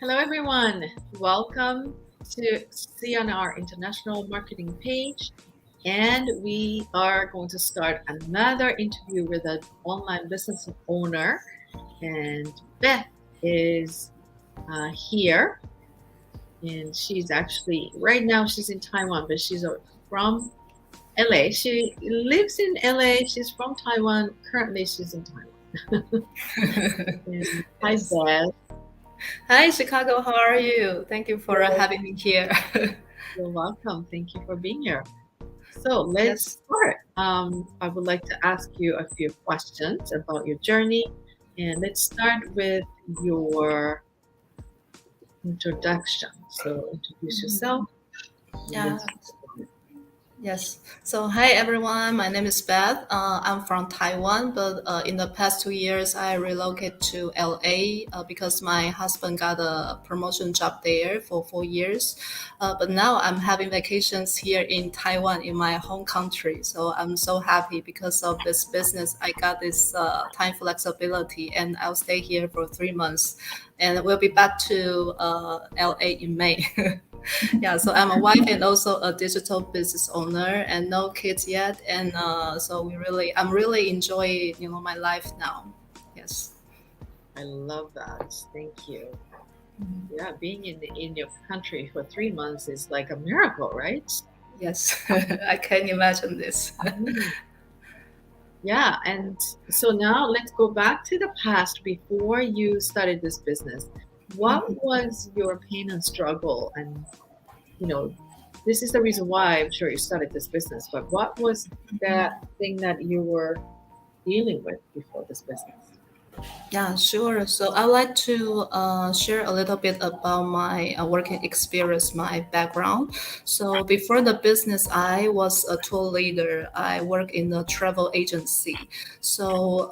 Hello, everyone. Welcome to see on our international marketing page. And we are going to start another interview with an online business owner. And Beth is here. And she's actually, right now, she's in Taiwan, but she's from LA. She lives in LA. She's from Taiwan. Currently, she's in Taiwan. And hi, Yes. Beth. Hi, Chicago. How are you? Thank you for having me here. You're welcome. Thank you for being here. So let's Yes. start. I would like to ask you a few questions about your journey. And let's start with your introduction. So introduce yourself. And then Yeah. Yes. So, hi everyone. My name is Beth. I'm from Taiwan, but in the past 2 years, I relocated to LA because my husband got a promotion job there for 4 years. But now I'm having vacations here in Taiwan, in my home country. So I'm so happy because of this business. I got this time flexibility, and I'll stay here for 3 months, and we'll be back to LA in May. Yeah, so I'm a wife and also a digital business owner, and no kids yet, and so I'm really enjoying my life now. Yes. I love that. Thank you. Yeah, being in your country for 3 months is like a miracle, right? Yes. I can imagine this. Mhm. Yeah, and so now let's go back to the past before you started this business. What was your pain and struggle? And you know, this is the reason why I'm sure you started this business, but what was that thing that you were dealing with before this business? Yeah, sure. So I'd like to share a little bit about my working experience, my background. So before the business, I was a tour leader. I work in a travel agency. So,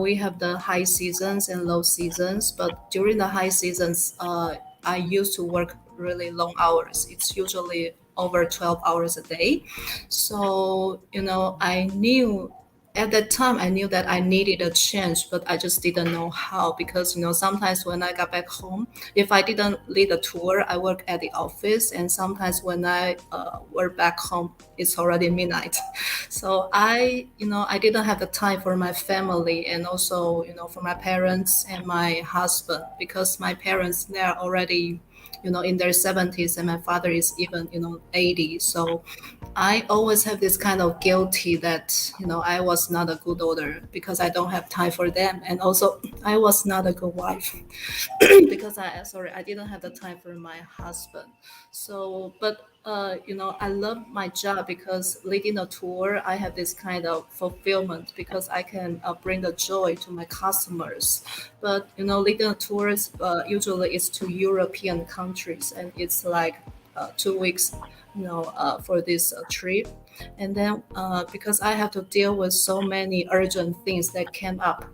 we have the high seasons and low seasons, but during the high seasons, I used to work really long hours. It's usually over 12 hours a day. So, I knew at that time I knew that I needed a change, but I just didn't know how because sometimes when I got back home, if I didn't lead a tour, I work at the office, and sometimes when I work back home, it's already midnight. So I didn't have the time for my family and also for my parents and my husband because my parents, they're already in their 70s, and my father is even 80. So I always have this kind of guilty that I was not a good daughter because I don't have time for them, and also I was not a good wife because I didn't have the time for my husband. So, but I love my job because leading a tour, I have this kind of fulfillment because I can bring the joy to my customers. But leading a tours usually is to European countries, and it's like 2 weeks for this trip. And then because I have to deal with so many urgent things that came up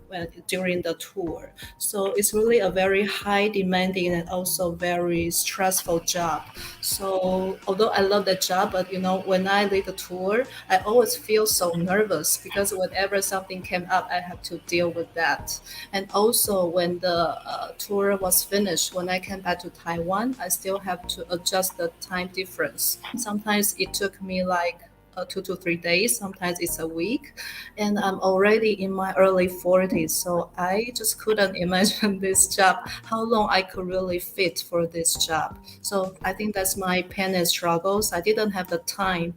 during the tour, so it's really a very high demanding and also very stressful job. So although I love the job, but when I lead the tour, I always feel so nervous because whenever something came up, I have to deal with that. And also when the tour was finished, when I came back to Taiwan, I still have to adjust the time difference. Sometimes it took me like 2 to 3 days, sometimes it's a week, and I'm already in my early 40s. So I just couldn't imagine this job, how long I could really fit for this job. So I think that's my pain and struggles. I didn't have the time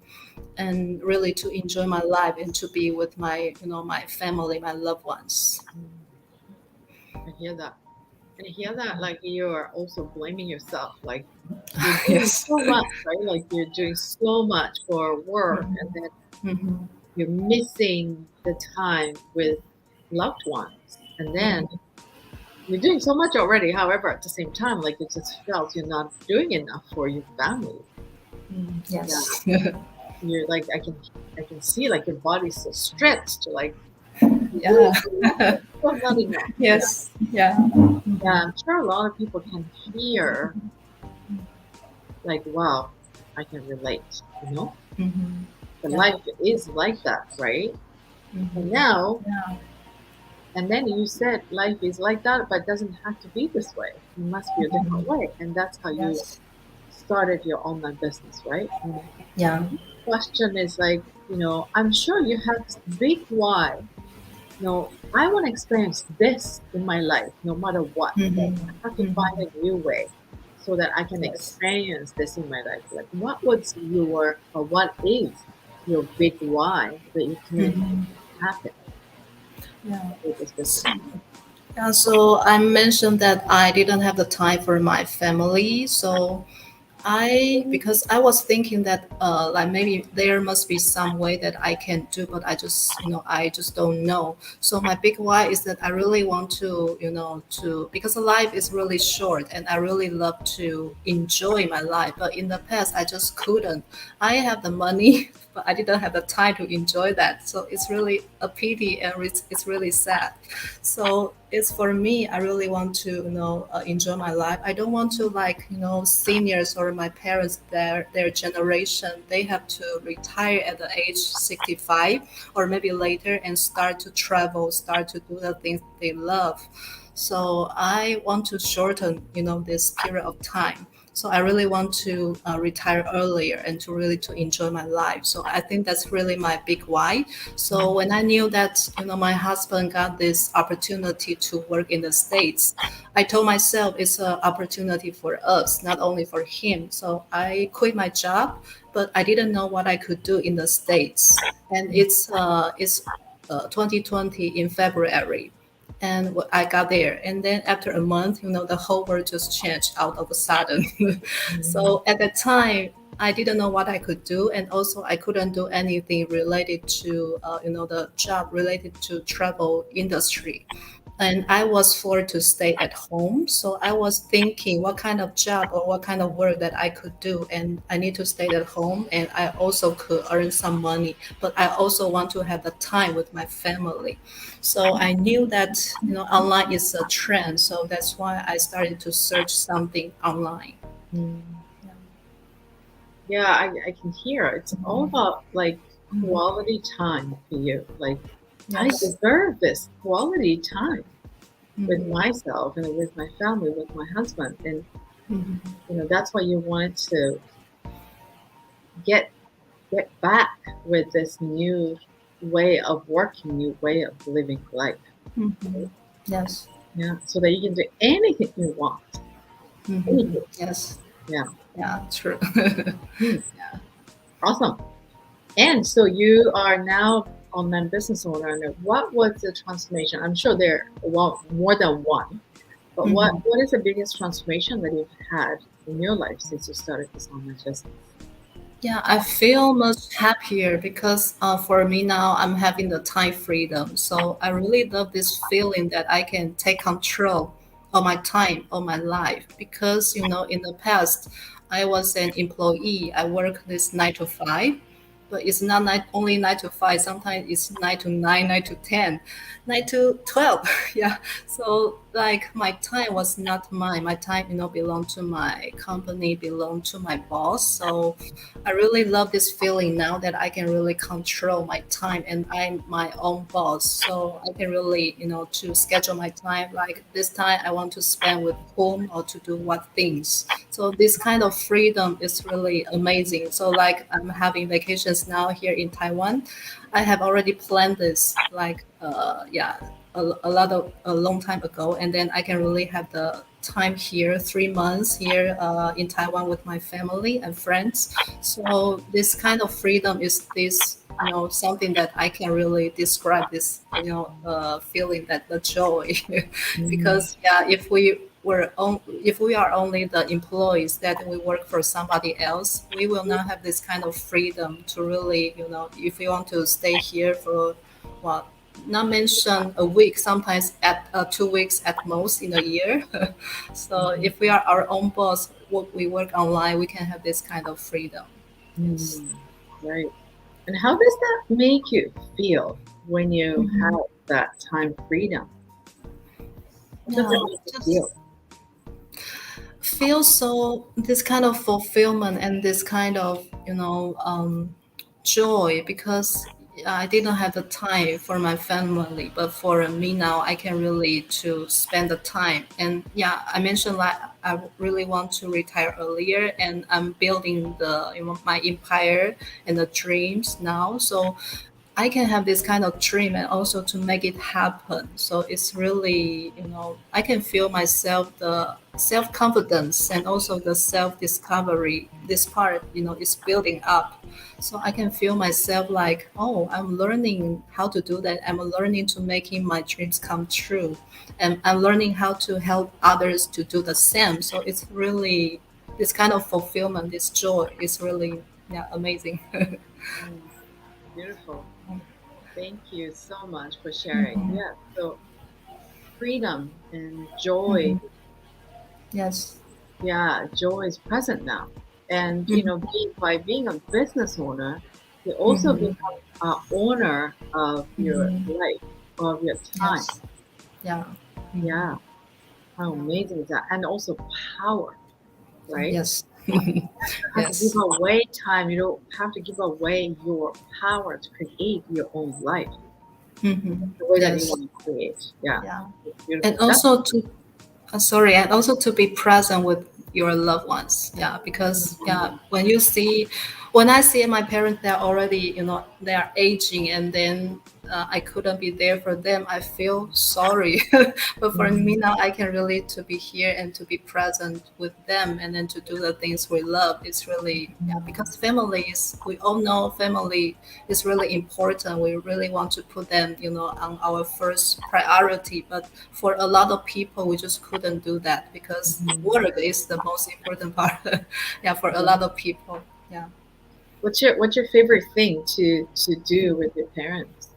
and really to enjoy my life and to be with my family, my loved ones. Mm, I hear that. And I hear that like you're also blaming yourself. Like you're doing Yes. so much, right? Like you're doing so much for work and then Mhm. you're missing the time with loved ones. And then Mhm. you're doing so much already. However, at the same time, like it just felt you're not doing enough for your family. Yeah. Yes. You're like I can see like your body's so stretched, like you're doing Yeah. so much, but still not enough. Yeah. Yes. Yeah. Yeah. I'm sure a lot of people can hear like, wow, I can relate, you know? Hmm. The Yeah. life is like that, right? And Hmm. now Yeah. And then you said life is like that, but it doesn't have to be this way. It must be a different way. And that's how you Yes. started your online business, right? And Yeah. question is like, I'm sure you have this big why. I want to experience this in my life, no matter what. Like, Mm-hmm. I have to find Mm-hmm. a new way so that I can Yes. experience this in my life. Like, what is your big why that you can make Mm-hmm. happen Yeah. with this business? Yeah, so I mentioned that I didn't have the time for my family. So because I was thinking that like maybe there must be some way that I can do, but I just don't know. So my big why is that I really want to, because life is really short and I really love to enjoy my life. But in the past, I just couldn't. I have the money, but I didn't have the time to enjoy that. So it's really a pity and it's really sad. So it's for me, I really want to, enjoy my life. I don't want to like, seniors or my parents, their generation, they have to retire at the age 65 or maybe later and start to travel, start to do the things they love. So I want to shorten, this period of time. So I really want to retire earlier and to really to enjoy my life. So I think that's really my big why. So when I knew that my husband got this opportunity to work in the States, I told myself it's an opportunity for us, not only for him. So I quit my job, but I didn't know what I could do in the States. And it's 2020 in February. And I got there, and then after a month, the whole world just changed out of a sudden. Mm, So at that time, I didn't know what I could do, and also I couldn't do anything related to, the job related to travel industry. And I was forced to stay at home. So I was thinking what kind of job or what kind of work that I could do. And I need to stay at home and I also could earn some money, but I also want to have the time with my family. So I knew that, online is a trend. So that's why I started to search something online. mm. Yeah, I can hear it's all about like quality time for you. Like, I Yes. deserve this quality time with Mhm. myself and with my family, with my husband. And, Mhm. that's why you wanted to get get back with this new way of working, new way of living life. Mhm. Right? Yes. Yeah, so that you can do anything you want. Mhm. Anything. Yes. Yeah. Yeah, true. Hmm. Awesome. And so you are now online business owner. And what was the transformation? I'm sure there are more than one, but what Mhm. what is the biggest transformation that you've had in your life since you started this online business? Yeah, I feel much happier because for me now, I'm having the time freedom. So I really love this feeling that I can take control of my time, of my life. Because, in the past, I was an employee. I work this 9 to 5, but it's not only 9 to 5. Sometimes it's 9 to 9, 9 to 10, 9 to 12. Yeah. So like my time was not mine. My time, belonged to my company, belonged to my boss. So I really love this feeling now that I can really control my time and I'm my own boss. So I can really, to schedule my time. Like this time I want to spend with whom or to do what things. So this kind of freedom is really amazing. So like I'm having vacations now here in Taiwan. I have already planned this like yeah a long time ago, and then I can really have the time here, 3 months here in Taiwan with my family and friends. So this kind of freedom is this, something that I can really describe this, feeling that the joy, Mm, because yeah, if we are only the employees that we work for somebody else, we will not have this kind of freedom to really, if we want to stay here for what, not mention a week, sometimes at 2 weeks at most in a year. So if we are our own boss, we work online, we can have this kind of freedom. Yes. mm, right. And how does that make you feel when you Mhm. have that time freedom? How does it Yeah, make you feel? just feel so this kind of fulfillment and this kind of joy because I didn't have the time for my family, but for me now, I can really to spend the time. And yeah, I mentioned like I really want to retire earlier, and I'm building the my empire and the dreams now. So I can have this kind of dream and also to make it happen. So it's really, I can feel myself, the self confidence and also the self discovery. This part, is building up. So I can feel myself like, oh, I'm learning how to do that. I'm learning to making my dreams come true. And I'm learning how to help others to do the same. So it's really this kind of fulfillment, this joy is really, yeah, amazing. Mm, beautiful. Thank you so much for sharing. Mhm. Yeah. So freedom and joy. Mhm. Yes. Yeah, joy is present now. And Mhm. by being a business owner, you also Mhm. become a owner of your Mhm. life, of your time. Yes. Yeah. Yeah, Mhm. how Yeah. amazing is that? And also power, right? Yes. You have to give Yes. away time. You don't have to give away your power to create your own life, Mhm. the way that you Yes. want to create. Yeah, Yeah. it's And beautiful. That's also to sorry, and also to be present with your loved ones. Yeah, because yeah, when I see my parents, they're already, they are aging, and then I couldn't be there for them. I feel sorry, but for me Mhm. now, I can really to be here and to be present with them, and then to do the things we love. It's really, yeah, because family is, we all know family is really important. We really want to put them, on our first priority, but for a lot of people we just couldn't do that because Mhm. work is the most important part. Yeah, for a lot of people. Yeah. What's your favorite thing to do with your parents?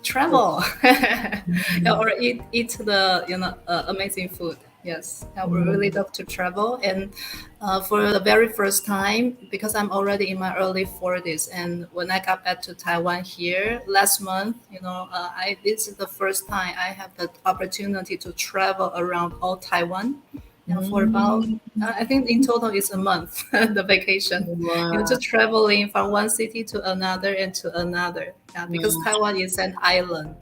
Travel. Yeah, Mhm. or eat the amazing food. Yes, I would really Mhm. love to travel. And for the very first time, because I'm already in my early 40s, and when I got back to Taiwan here last month, I this is the first time I have the opportunity to travel around all Taiwan. Yeah, for about Mhm. I think in total it's a month the vacation. Wow. Just traveling from one city to another and to another. Yeah, because Wow. Taiwan is an island,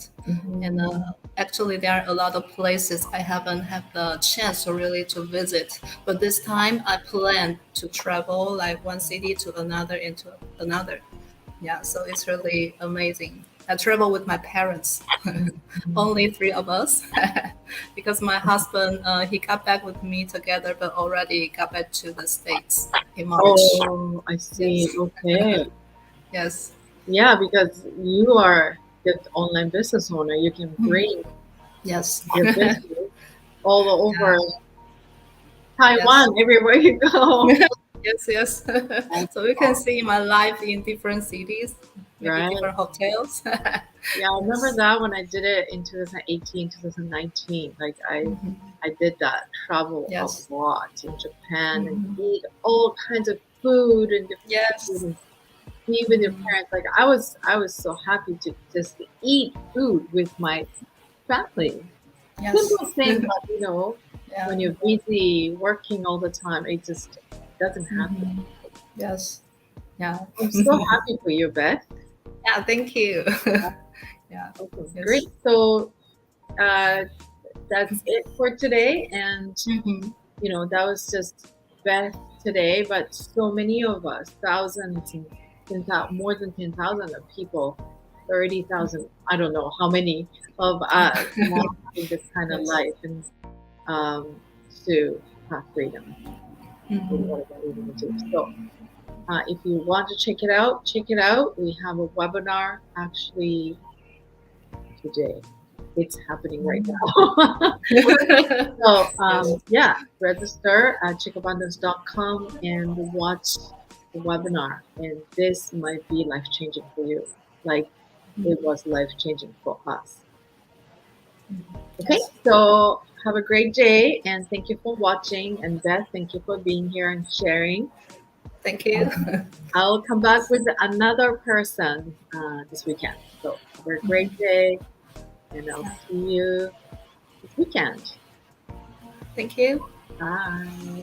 and Mhm. actually there are a lot of places I haven't had the chance to really to visit. But this time I plan to travel like one city to another and to another. Yeah, so it's really amazing. I travel with my parents, Mhm. only three of us, because my husband he got back with me together, but already got back to the States in March. Oh, I see. Yes, Okay. yes, Yeah, because you are the online business owner, you can bring yes, your business all over yeah, yes. Taiwan, everywhere you go. Yes, yes. That's So you can see awesome, my life in different cities, maybe right? different hotels. Yeah, I remember Yes. that when I did it in 2018, 2019. Like Mhm. I did that, travel a Yes. lot in Japan and Mhm. eat all kinds of food and different food Yes. and be with your Mhm. parents. Like I was so happy to just eat food with my family. Yes. Simple thing, but Yeah. when you're busy working all the time, it just doesn't happen. Mhm. Yes. Yeah. I'm so happy for you, Beth. Yeah. Thank you. Yeah. Awesome. Yes. Great. So uh, that's it for today. And, Mhm. that was just Beth today, but so many of us, thousands and 10,000, more than 10,000 of people, 30,000, I don't know how many of us now having this kind of Yes. life and um, to have freedom in Mhm. whatever we want to do. So if you want to check it out, check it out. We have a webinar actually today. It's happening right now. So, Yes. yeah, register at chickabundance.com and watch the webinar. And this might be life changing for you, like it was life changing for us. Okay, Yes. so have a great day and thank you for watching. And Beth, thank you for being here and sharing. Thank you. I'll come back with another person this weekend. So have a great day, and I'll see you this weekend. Thank you. Bye.